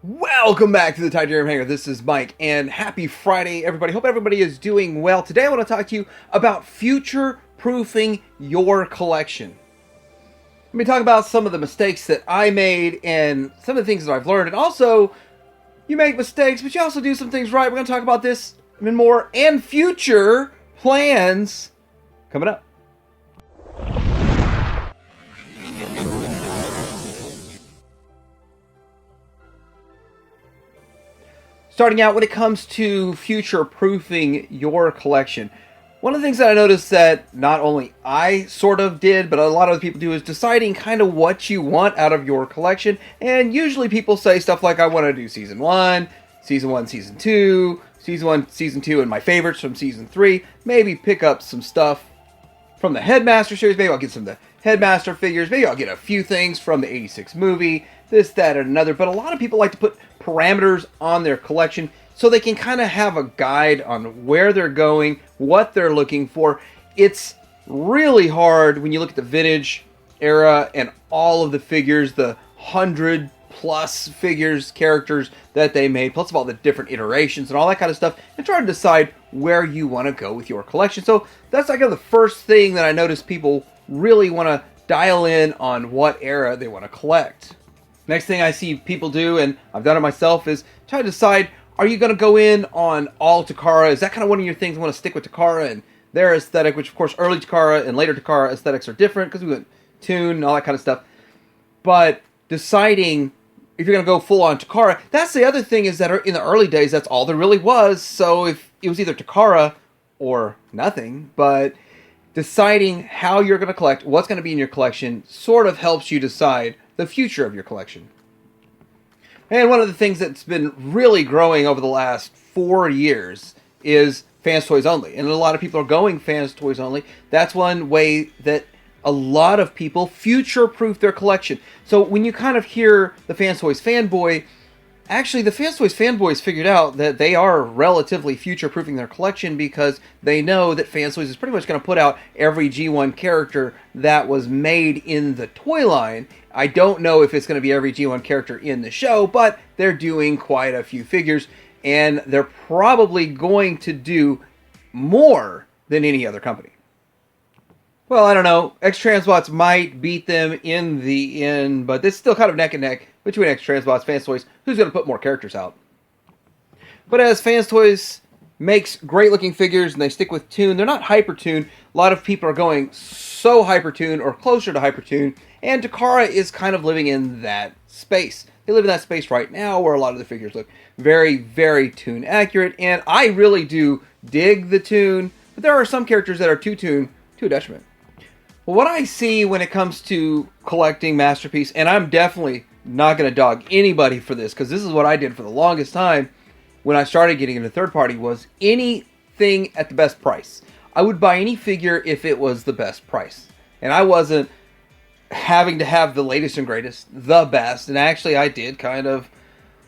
Welcome back to the Titanium Hangar. This is Mike, and happy Friday, everybody. Hope everybody is doing well. Today I want to talk to you about future-proofing your collection. Let me talk about some of the mistakes that I made and some of the things that I've learned. And also, you make mistakes, but you also do some things right. We're going to talk about this and more and future plans coming up. Starting out when it comes to future-proofing your collection, one of the things that I noticed that not only I sort of did, but a lot of other people do, is deciding kind of what you want out of your collection. And usually people say stuff like, I want to do Season 1, Season 1, Season 2, Season 1, Season 2, and my favorites from Season 3. Maybe pick up some stuff from the Headmaster series. Maybe I'll get some of the Headmaster figures. Maybe I'll get a few things from the 86 movie. This, that, and another. But a lot of people like to put parameters on their collection so they can kind of have a guide on where they're going, what they're looking for. It's really hard when you look at the vintage era and all of the figures, the 100+ figures, characters that they made, plus of all the different iterations and all that kind of stuff, and try to decide where you want to go with your collection. So that's like the first thing that I notice people really want to dial in on what era they want to collect. Next thing I see people do, and I've done it myself, is try to decide, are you going to go in on all Takara? Is that kind of one of your things? You want to stick with Takara and their aesthetic, which of course early Takara and later Takara aesthetics are different because we went Toon and all that kind of stuff. But deciding if you're going to go full on Takara, that's the other thing, is that in the early days, that's all there really was. So if it was either Takara or nothing, but deciding how you're going to collect, what's going to be in your collection, sort of helps you decide the future of your collection. And one of the things that's been really growing over the last 4 years is fans toys only. And a lot of people are going fans toys only. That's one way that a lot of people future-proof their collection. So when you kind of hear the fans toys fanboy, actually the fans toys fanboys figured out that they are relatively future-proofing their collection, because they know that fans toys is pretty much going to put out every G1 character that was made in the toy line. I don't know if it's going to be every G1 character in the show, but they're doing quite a few figures, and they're probably going to do more than any other company. Well, I don't know. X-Transbots might beat them in the end, but it's still kind of neck and neck between X-Transbots, Fans Toys. Who's going to put more characters out? But as Fans Toys makes great-looking figures and they stick with Toon, they're not Hyper-Toon. A lot of people are going so Hyper-Toon or closer to Hyper-Toon, and Takara is kind of living in that space. They live in that space right now where a lot of the figures look very, very Toon accurate, and I really do dig the Toon, but there are some characters that are too Toon to a detriment. Well, what I see when it comes to collecting Masterpiece, and I'm definitely not going to dog anybody for this, because this is what I did for the longest time when I started getting into third party, was anything at the best price. I would buy any figure if it was the best price. And I wasn't having to have the latest and greatest, the best. And actually I did kind of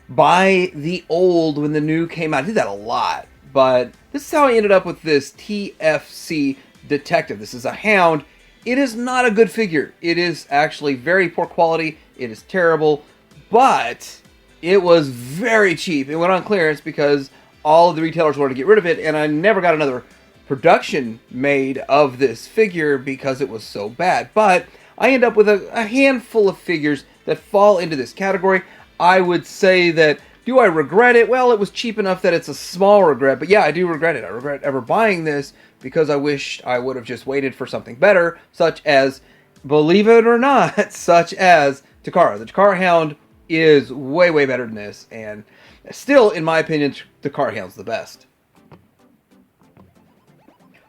buy the old when the new came out. I did that a lot. But this is how I ended up with this TFC Detective. This is a Hound. It is not a good figure. It is actually very poor quality. It is terrible. But it was very cheap. It went on clearance because all of the retailers wanted to get rid of it. And I never got another production made of this figure because it was so bad. But I end up with a handful of figures that fall into this category. I would say that, do I regret it? Well, it was cheap enough that it's a small regret. But yeah, I do regret it. I regret ever buying this because I wish I would have just waited for something better, such as, believe it or not, such as Takara. The Takara Hound is way, way better than this. And still, in my opinion, the Takara Hound's the best.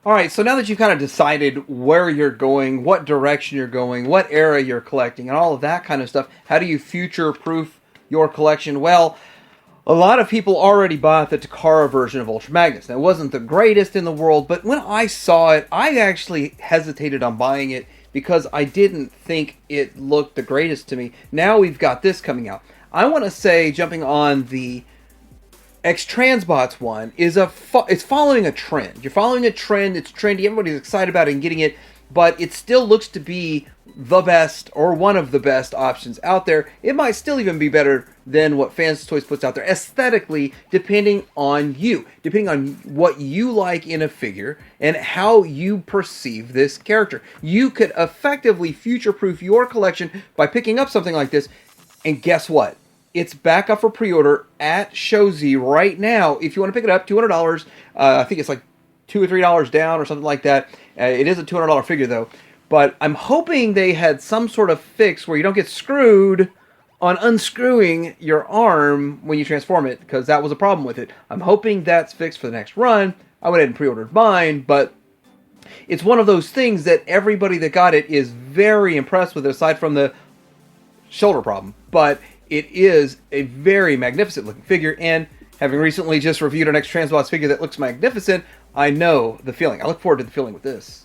Alright, so now that you've kind of decided where you're going, what direction you're going, what era you're collecting, and all of that kind of stuff, how do you future-proof your collection? Well, a lot of people already bought the Takara version of Ultra Magnus. Now, it wasn't the greatest in the world, but when I saw it, I actually hesitated on buying it because I didn't think it looked the greatest to me. Now we've got this coming out. I want to say, jumping on the X-Transbots one, it's following a trend. You're following a trend, it's trendy, everybody's excited about it and getting it, but it still looks to be the best or one of the best options out there. It might still even be better than what Fans Toys puts out there aesthetically, depending on you, depending on what you like in a figure and how you perceive this character. You could effectively future-proof your collection by picking up something like this, and guess what? It's back up for pre-order at Shozy right now. If you want to pick it up, $200. I think it's like $2 or $3 down or something like that. It is a $200 figure though. But I'm hoping they had some sort of fix where you don't get screwed on unscrewing your arm when you transform it, because that was a problem with it. I'm hoping that's fixed for the next run. I went ahead and pre-ordered mine, but it's one of those things that everybody that got it is very impressed with, aside from the shoulder problem. But it is a very magnificent looking figure, and having recently just reviewed an X-Transbots figure that looks magnificent, I know the feeling. I look forward to the feeling with this.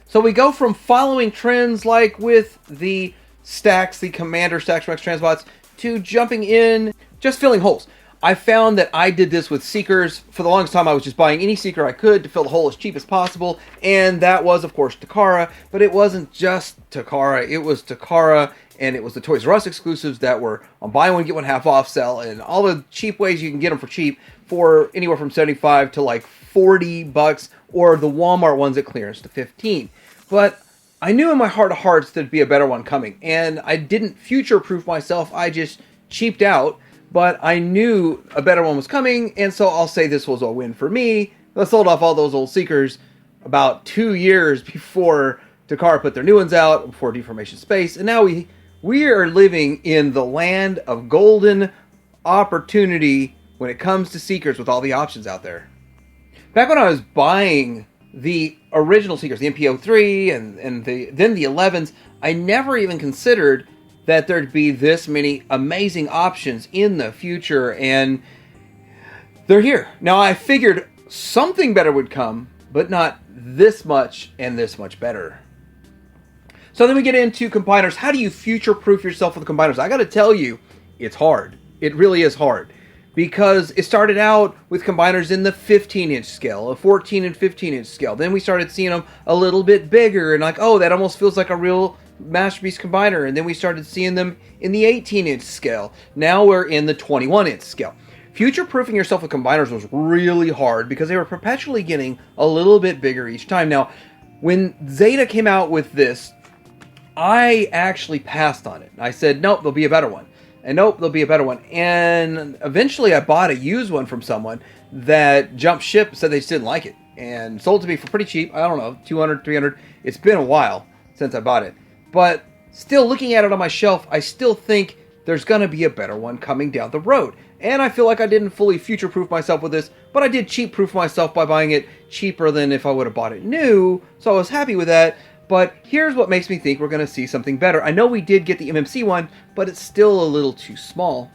So we go from following trends like with the stacks, the Commander stacks from X-Transbots, to jumping in, just filling holes. I found that I did this with Seekers. For the longest time, I was just buying any Seeker I could to fill the hole as cheap as possible, and that was, of course, Takara. But it wasn't just Takara. It was Takara, and it was the Toys R Us exclusives that were on buy one, get one half off sale, and all the cheap ways you can get them for cheap for anywhere from $75 to like $40, or the Walmart ones at clearance to $15. But I knew in my heart of hearts there'd be a better one coming, and I didn't future-proof myself. I just cheaped out, but I knew a better one was coming, and so I'll say this was a win for me. I sold off all those old Seekers about 2 years before Takara put their new ones out, before Deformation Space, and now we are living in the land of golden opportunity when it comes to Seekers with all the options out there. Back when I was buying the original Seekers, the MP03 and then the 11s, I never even considered that there'd be this many amazing options in the future, and they're here. Now, I figured something better would come, but not this much and this much better. So then we get into combiners. How do you future-proof yourself with combiners? I gotta tell you, it's hard. It really is hard. Because it started out with combiners in the 15-inch scale, a 14 and 15-inch scale. Then we started seeing them a little bit bigger, and like, oh, that almost feels like a real Masterpiece combiner. And then we started seeing them in the 18-inch scale. Now we're in the 21-inch scale. Future-proofing yourself with combiners was really hard because they were perpetually getting a little bit bigger each time. Now, when Zeta came out with this, I actually passed on it. I said, nope, there'll be a better one. And nope, there'll be a better one. And eventually I bought a used one from someone that jumped ship, said they just didn't like it, and sold it to me for pretty cheap. I don't know, $200, $300. It's been a while since I bought it. But still, looking at it on my shelf, I still think there's going to be a better one coming down the road. And I feel like I didn't fully future-proof myself with this, but I did cheap-proof myself by buying it cheaper than if I would have bought it new, so I was happy with that. But here's what makes me think we're going to see something better. I know we did get the MMC one, but it's still a little too small.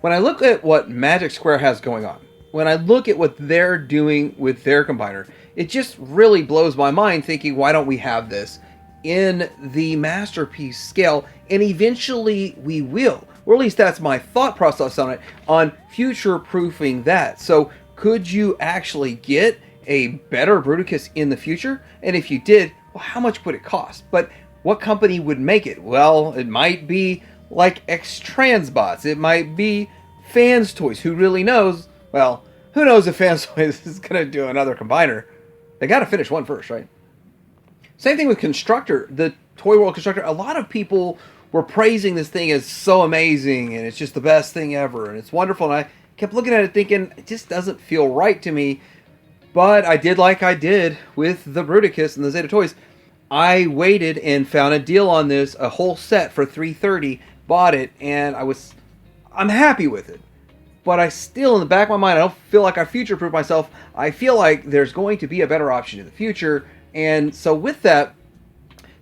When I look at what Magic Square has going on, when I look at what they're doing with their combiner, it just really blows my mind thinking, why don't we have this in the Masterpiece scale? And eventually we will. Or at least that's my thought process on it, on future-proofing that. So could you actually get a better Bruticus in the future? And if you did, well, how much would it cost? But what company would make it? Well, it might be like X-Transbots. It might be Fans Toys. Who really knows? Well, who knows if Fans Toys is going to do another combiner? They got to finish one first, right? Same thing with Constructor. The Toy World Constructor. A lot of people were praising this thing as so amazing, and it's just the best thing ever, and it's wonderful. And I kept looking at it thinking, it just doesn't feel right to me. But I did like I did with the Bruticus and the Zeta Toys. I waited and found a deal on this, a whole set for $330, bought it, and I'm happy with it. But I still, in the back of my mind, I don't feel like I future-proof myself. I feel like there's going to be a better option in the future. And so with that,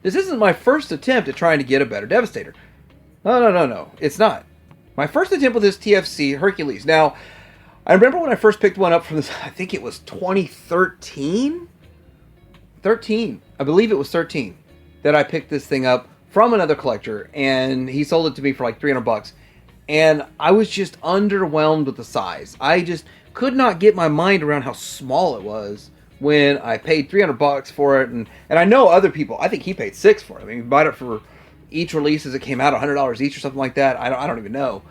this isn't my first attempt at trying to get a better Devastator. No, it's not. My first attempt with this TFC Hercules. Now, I remember when I first picked one up from this, I think it was 2013? I believe it was 13 that I picked this thing up from another collector, and he sold it to me for like $300. And I was just underwhelmed with the size. I just could not get my mind around how small it was when I paid $300 for it, and I know other people. I think he paid $6 for it. I mean, he bought it for each release as it came out, $100 each or something like that. I don't even know,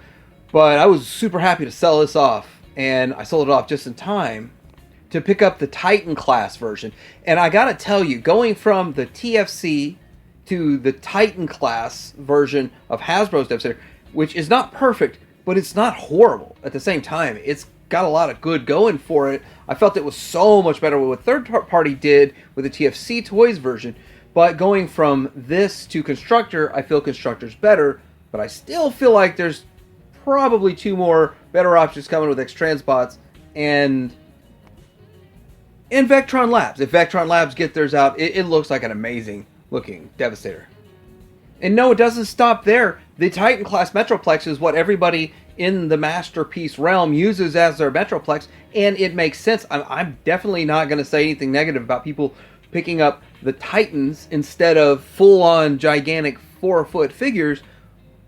but I was super happy to sell this off, and I sold it off just in time to pick up the Titan class version. And I gotta tell you, going from the TFC to the Titan class version of Hasbro's Devastator, which is not perfect, but it's not horrible at the same time. It's got a lot of good going for it. I felt it was so much better with what third party did with the TFC Toys version. But going from this to Constructor, I feel Constructor's better, but I still feel like there's probably 2 more better options coming with X-Transbots and Vectron Labs. If Vectron Labs get theirs out, it looks like an amazing looking Devastator. And no, it doesn't stop there. The Titan class Metroplex is what everybody in the Masterpiece realm uses as their Metroplex, and it makes sense. I'm definitely not going to say anything negative about people picking up the Titans instead of full-on gigantic 4-foot figures,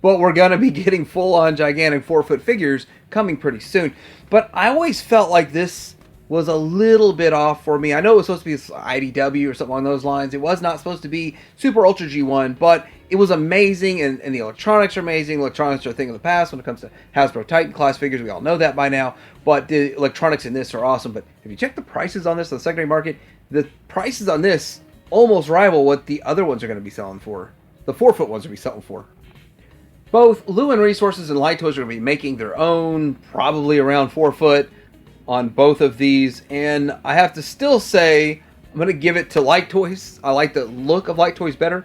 but we're going to be getting full-on gigantic 4-foot figures coming pretty soon. But I always felt like this was a little bit off for me. I know it was supposed to be IDW or something along those lines. It was not supposed to be Super Ultra G1, but it was amazing, and the electronics are amazing. Electronics are a thing of the past when it comes to Hasbro Titan class figures. We all know that by now, but the electronics in this are awesome. But if you check the prices on this on the secondary market, the prices on this almost rival what the other ones are going to be selling for. The 4-foot ones will be selling for. Both Lewin Resources and Light Toys are going to be making their own, probably around 4-foot, on both of these, and I have to still say I'm going to give it to Light Toys. I like the look of Light Toys better,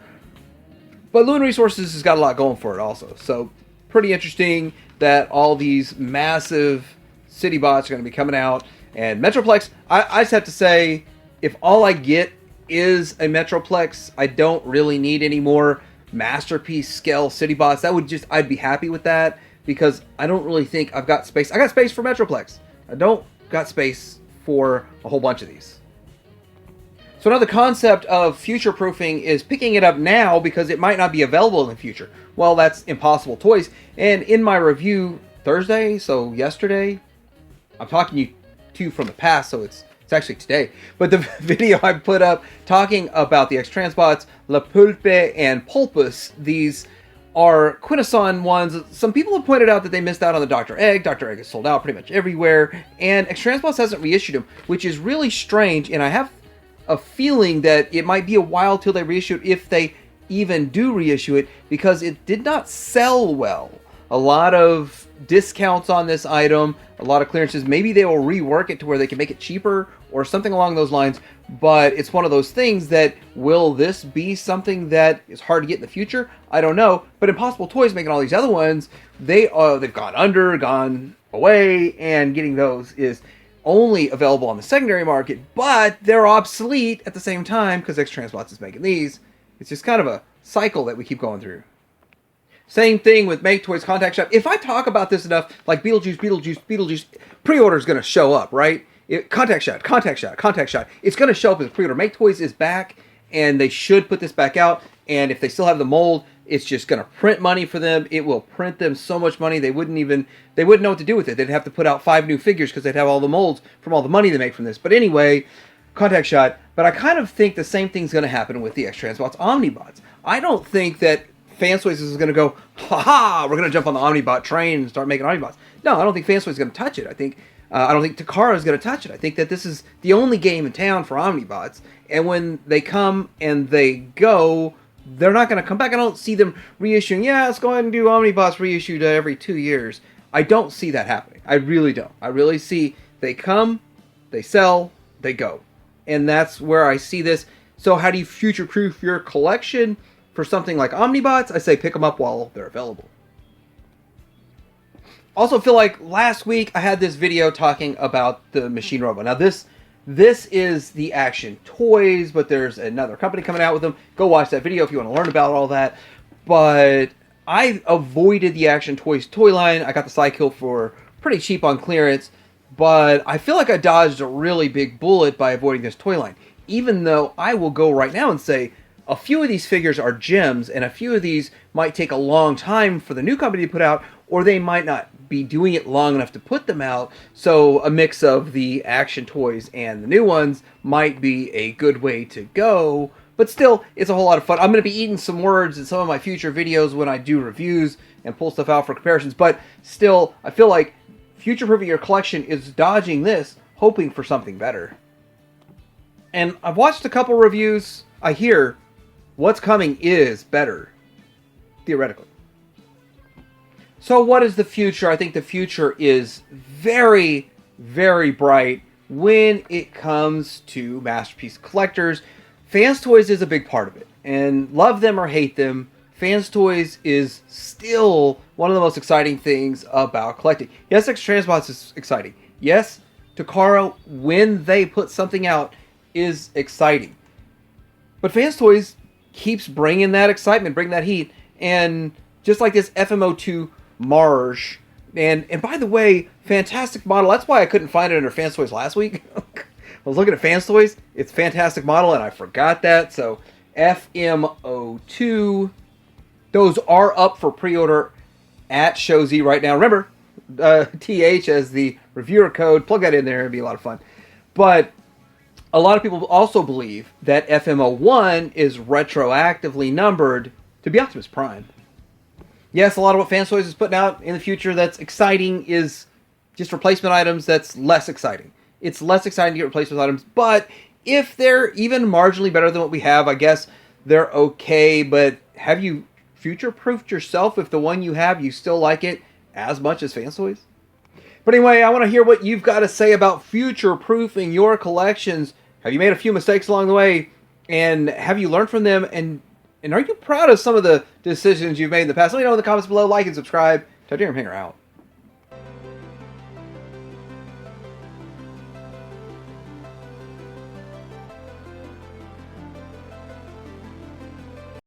but Lewin Resources has got a lot going for it also. So pretty interesting that all these massive city bots are going to be coming out. And Metroplex, I just have to say, if all I get is a Metroplex, I don't really need any more Masterpiece scale city bots. That would just, I'd be happy with that, because I don't really think I've got space. I got space for Metroplex. I don't got space for a whole bunch of these. So another concept of future-proofing is picking it up now because it might not be available in the future. Well, that's Impossible Toys. And in my review Thursday, so yesterday, I'm talking to you from the past, so it's actually today. But the video I put up talking about the X-Transbots, La Pulpe and Pulpus, these are Quintesson ones. Some people have pointed out that they missed out on the Dr. Egg. Dr. Egg is sold out pretty much everywhere, and X-Transbots hasn't reissued them, which is really strange, and I have a feeling that it might be a while till they reissue it, if they even do reissue it, because it did not sell well. A lot of discounts on this item, a lot of clearances. Maybe they will rework it to where they can make it cheaper or something along those lines, but it's one of those things that, will this be something that is hard to get in the future? I don't know. But Impossible Toys making all these other ones, they've gone away, and getting those is only available on the secondary market, but they're obsolete at the same time because X-Transbots is making these. It's just kind of a cycle that we keep going through. Same thing with Make Toys Contact Shop. If I talk about this enough, like Beetlejuice, pre-order is going to show up, right? Contact Shot. It's going to show up as a pre-order. Make Toys is back, and they should put this back out. And if they still have the mold, it's just going to print money for them. It will print them so much money, they wouldn't know what to do with it. They'd have to put out 5 new figures because they'd have all the molds from all the money they make from this. But anyway, Contact Shot. But I kind of think the same thing's going to happen with the X-Transbots Omnibots. I don't think that Fantoys is going to go, ha-ha, we're going to jump on the Omnibot train and start making Omnibots. No, I don't think Fantoys is going to touch it. I don't think Takara is going to touch it. I think that this is the only game in town for Omnibots. And when they come and they go, they're not going to come back. I don't see them reissuing, let's go ahead and do Omnibots reissued every 2 years. I don't see that happening. I really don't. I really see they come, they sell, they go. And that's where I see this. So how do you future-proof your collection for something like Omnibots? I say pick them up while they're available. Also feel like last week I had this video talking about the Machine Robot. Now this is the Action Toys, but there's another company coming out with them. Go watch that video if you want to learn about all that. But I avoided the Action Toys toy line. I got the Psykill for pretty cheap on clearance, but I feel like I dodged a really big bullet by avoiding this toy line. Even though I will go right now and say a few of these figures are gems, and a few of these might take a long time for the new company to put out, or they might not be doing it long enough to put them out. So a mix of the action toys and the new ones might be a good way to go. But still, it's a whole lot of fun. I'm going to be eating some words in some of my future videos when I do reviews and pull stuff out for comparisons. But still, I feel like future-proofing your collection is dodging this, hoping for something better. And I've watched a couple reviews. I hear what's coming is better, theoretically. So what is the future? I think the future is very, very bright when it comes to Masterpiece collectors. Fans Toys is a big part of it. And love them or hate them, Fans Toys is still one of the most exciting things about collecting. Yes, Extra Transbots is exciting. Yes, Takara, when they put something out, is exciting. But Fans Toys keeps bringing that excitement, bringing that heat. And just like this FMO2 Marge. And by the way, fantastic model. That's why I couldn't find it under Fans Toys last week. I was looking at Fans Toys. It's a fantastic model, and I forgot that. So, FMO2. Those are up for pre-order at ShowZ right now. Remember, TH as the reviewer code. Plug that in there. It'd be a lot of fun. But a lot of people also believe that FMO1 is retroactively numbered to be Optimus Prime. Yes, a lot of what Fans Toys is putting out in the future that's exciting is just replacement items that's less exciting. It's less exciting to get replacement items, but if they're even marginally better than what we have, I guess they're okay. But have you future-proofed yourself if the one you have, you still like it as much as Fans Toys? But anyway, I want to hear what you've got to say about future-proofing your collections. Have you made a few mistakes along the way? And have you learned from them? And are you proud of some of the decisions you've made in the past? Let me know in the comments below. Like and subscribe. Titanium Hanger out.